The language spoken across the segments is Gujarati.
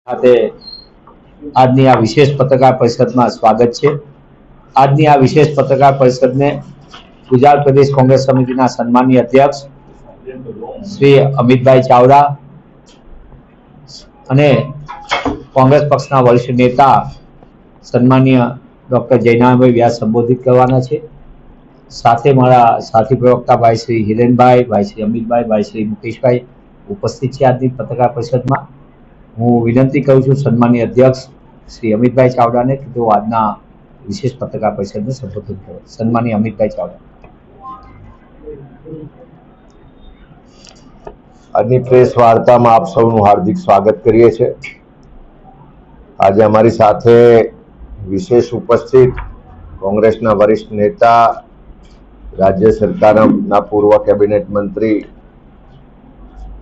ખાતે આજની આ વિશેષ પત્રકાર પરિષદમાં સ્વાગત છે। આજની આ વિશેષ પત્રકાર પરિષદને ગુજરાત પ્રદેશ કોંગ્રેસ સમિતિના સન્માનીય અધ્યક્ષ શ્રી અમિતભાઈ ચાવડા અને કોંગ્રેસ પક્ષના વરિષ્ઠ નેતા સન્માનીય ડોક્ટર જયનારાયણભાઈ વ્યાસ સંબોધિત કરવાના છે। સાથે મારા સાથી પ્રવક્તા ભાઈ શ્રી હિરેનભાઈ, ભાઈ શ્રી અમિતભાઈ, ભાઈ શ્રી મુકેશભાઈ ઉપસ્થિત છે આજની પત્રકાર પરિષદમાં। હું વિનંતી કરું છું સન્માનીય અધ્યક્ષ શ્રી અમિતભાઈ ચાવડાને કે તેઓ આજના વિશેષ પત્રકાર પરિષદને સંબોધિત કરે। સન્માનીય અમિતભાઈ ચાવડા। આજની પ્રેસ વાર્તામાં આપ સૌનું હાર્દિક સ્વાગત કરીએ છીએ। આજે અમારી સાથે વિશેષ ઉપસ્થિત કોંગ્રેસના વરિષ્ઠ નેતા, રાજ્ય સરકારના પૂર્વ કેબિનેટ મંત્રી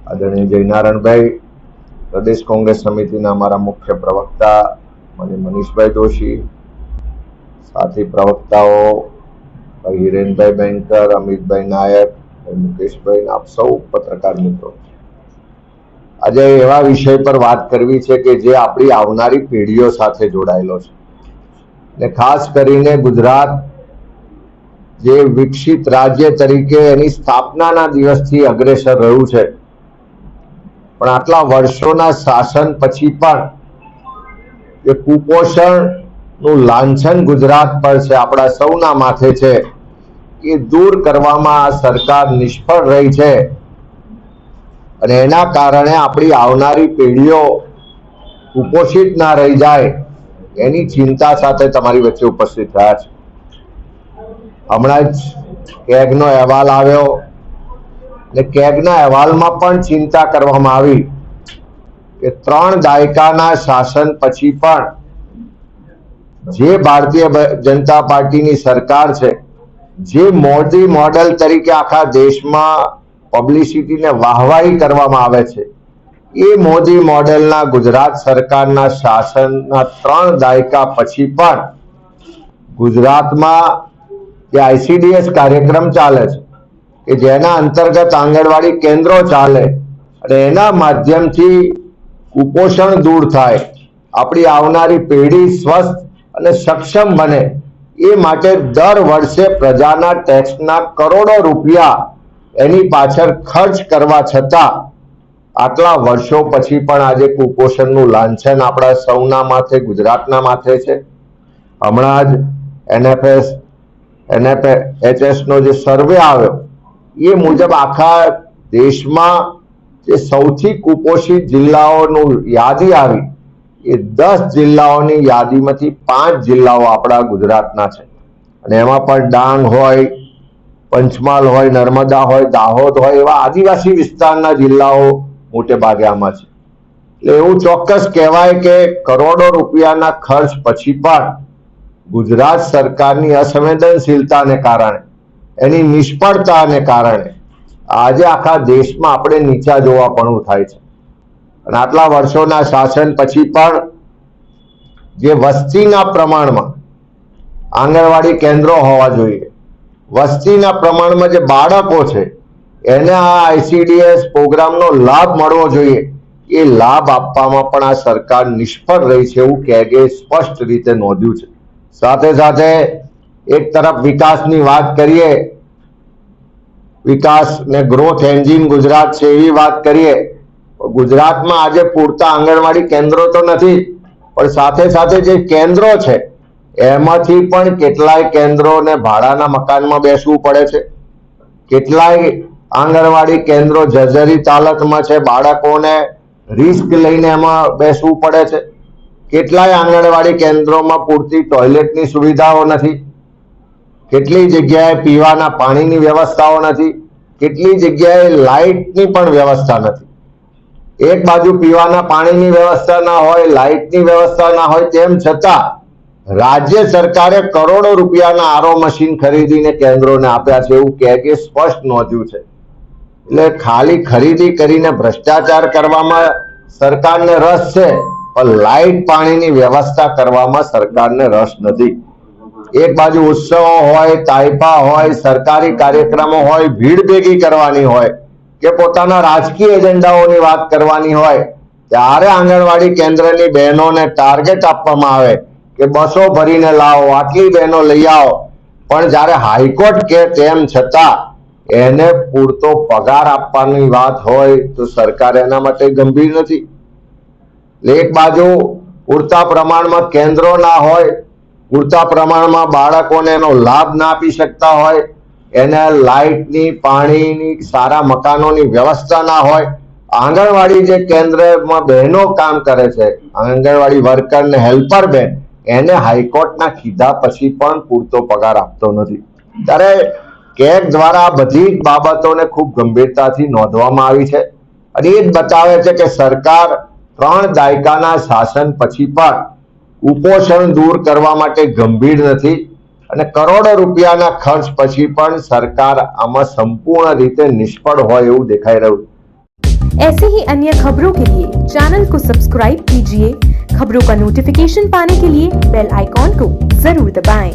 આદરણીય જયનારાયણભાઈ, પ્રદેશ કોંગ્રેસ સમિતિના અમારા મુખ્ય પ્રવક્તા માનીય મનીષભાઈ જોશી, સાથી પ્રવક્તાઓ ભાઈ હિરેનભાઈ બેંકર, અમિતભાઈ નાયક, મુકેશભાઈ, આપ સૌ પત્રકાર મિત્રો, આજે એવા વિષય પર વાત કરવી છે કે જે આપણી આવનારી પેઢીઓ સાથે જોડાયેલો છે ને ખાસ કરીને ગુજરાત જે વિકસિત રાજ્ય તરીકે એની સ્થાપનાના દિવસથી અગ્રેસર રહ્યું છે, પણ આટલા વર્ષોના શાસન પછી પણ જે કુપોષણનું લાંછન ગુજરાત પર છે, આપણા સૌના માથે છે, એ દૂર કરવામાં આ સરકાર નિષ્ફળ રહી છે અને એના કારણે આપણી આવનારી પેઢીઓ કુપોષિત ના રહી જાય એની ચિંતા સાથે તમારી વચ્ચે ઉપસ્થિત થયા છે। હમણાં જ કેગનો અહેવાલ આવ્યો ને કેગના અહેવાલમાં પણ ચિંતા કરવામાં આવી કે 3 દાયકાના શાસન પછી પણ જે ભારતીય જનતા પાર્ટીની સરકાર છે, જે મોદી મોડેલ તરીકે આખા દેશમાં પબ્લિસિટીને વાહવાહી કરવામાં આવે છે, એ મોદી મોડેલના ગુજરાત સરકારના શાસનના 3 દાયકા પછી પણ ગુજરાતમાં જે ICDS કાર્યક્રમ ચાલે છે કે જેના અંતર્ગત આંગણવાડી કેન્દ્રો ચાલે અને એના માધ્યમથી કુપોષણ દૂર થાય, આપણી આવનારી પેઢી સ્વસ્થ અને સક્ષમ બને, એ માટે દર વર્ષે પ્રજાના ટેક્સના કરોડો રૂપિયા એની પાછળ ખર્ચ કરવા છતાં આટલા વર્ષો પછી પણ આજે કુપોષણનું લાંછન આપણા સૌના માથે, ગુજરાતના માથે છે। હમણાં જ NFHS નો જે સર્વે આવ્યો એ મુજબ આખા દેશમાં જે સૌથી કુપોષિત જિલ્લાઓનું યાદી આવી, એ 10 જિલ્લાઓની યાદીમાંથી 5 જિલ્લાઓ આપણા ગુજરાતના છે અને એમાં પણ ડાંગ હોય, પંચમહાલ હોય, નર્મદા હોય, દાહોદ હોય, એવા આદિવાસી વિસ્તારના જિલ્લાઓ મોટે ભાગે આમાં છે। એટલે એવું ચોક્કસ કહેવાય કે કરોડો રૂપિયાના ખર્ચ પછી પણ ગુજરાત સરકારની અસંવેદનશીલતાને કારણે, એની નિષ્ફળતાને કારણે આજે આખા દેશમાં આપણે નીચા જોવાપણું થાય છે અને આટલા વર્ષોના શાસન પછી પણ જે વસ્તીના પ્રમાણમાં આંગણવાડી કેન્દ્રો હોવા જોઈએ, વસ્તીના પ્રમાણમાં જે બાળકો છે એને આ ICDS પ્રોગ્રામનો લાભ મળવો જોઈએ, એ લાભ આપવામાં પણ આ સરકાર નિષ્ફળ રહી છે એવું કેગે સ્પષ્ટ રીતે નોંધ્યું છે। સાથે સાથે એક તરફ વિકાસની વાત કરીએ, વિકાસ ને ગ્રોથ એન્જિન ગુજરાત છે એવી વાત કરીએ, ગુજરાતમાં આજે પૂરતા આંગણવાડી કેન્દ્રો તો નથી, પણ સાથે સાથે જે કેન્દ્રો છે એમાંથી પણ કેટલાય કેન્દ્રોને ભાડાના મકાનમાં બેસવું પડે છે, કેટલાય આંગણવાડી કેન્દ્રો જર્જરિત હાલતમાં છે, બાળકોને રિસ્ક લઈને એમાં બેસવું પડે છે, કેટલાય આંગણવાડી કેન્દ્રોમાં પૂરતી ટોયલેટની સુવિધાઓ નથી, કેટલી જગ્યાએ પીવાના પાણીની વ્યવસ્થાઓ નથી, કેટલી જગ્યાએ લાઇટની પણ વ્યવસ્થા નથી। એક બાજુ પીવાના પાણીની વ્યવસ્થા ના હોય, લાઇટની વ્યવસ્થા ના હોય, તેમ છતાં રાજ્ય સરકારે કરોડો રૂપિયાના RO મશીન ખરીદીને કેન્દ્રોને આપ્યા છે એવું કેગે સ્પષ્ટ નોંધ્યું છે। એટલે ખાલી ખરીદી કરીને ભ્રષ્ટાચાર કરવામાં સરકારને રસ છે, પણ લાઇટ પાણીની વ્યવસ્થા કરવામાં સરકારને રસ નથી। એક બાજુ ઉત્સવો હોય, તાઇફા હોય, સરકારી કાર્યક્રમો હોય, ભીડ ભેગી કરવાની હોય કે પોતાના રાજકીય એજન્ડાઓની વાત કરવાની હોય, ત્યારે આંગણવાડી કેન્દ્રની બહેનોને ટાર્ગેટ આપવામાં આવે કે બસો ભરીને લાવો, આટલી બહેનો લઈ આવો, પણ જ્યારે હાઈકોર્ટ કે તેમ છતાં એને પૂરતો પગાર આપવાની વાત હોય તો સરકાર એના માટે ગંભીર નથી. એક બાજુ પૂરતા પ્રમાણમાં કેન્દ્રો ના હોય, પૂરતા પ્રમાણમાં બાળકોને એનો લાભ ના આપી શકતા હોય, એને લાઇટની, પાણીની, સારા મકાનોની વ્યવસ્થા ના હોય, આંગણવાડી જે કેન્દ્રમાં બહેનો કામ કરે છે, આંગણવાડી વર્કર ને હેલ્પર બેન, એને હાઈકોર્ટના કીધા પછી પણ પૂરતો પગાર આપતો નથી. ત્યારે કેગ દ્વારા બધી જ બાબતોને ખૂબ ગંભીરતાથી નોંધવામાં આવી છે અને એ જ બતાવે છે કે સરકાર 3 દાયકાના શાસન પછી પણ કુપોષણ દૂર કરવા માટે ગંભીર નથી અને કરોડો રૂપિયાના ખર્ચ પછી પણ સરકાર આમાં સંપૂર્ણ રીતે નિષ્ફળ હોય એવું દેખાઈ રહ્યું. ऐसे ही अन्य खबरों के लिए चैनल को सब्सक्राइब कीजिए। खबरों का नोटिफिकेशन पाने के लिए बेल आइकॉन को जरूर दबाएं।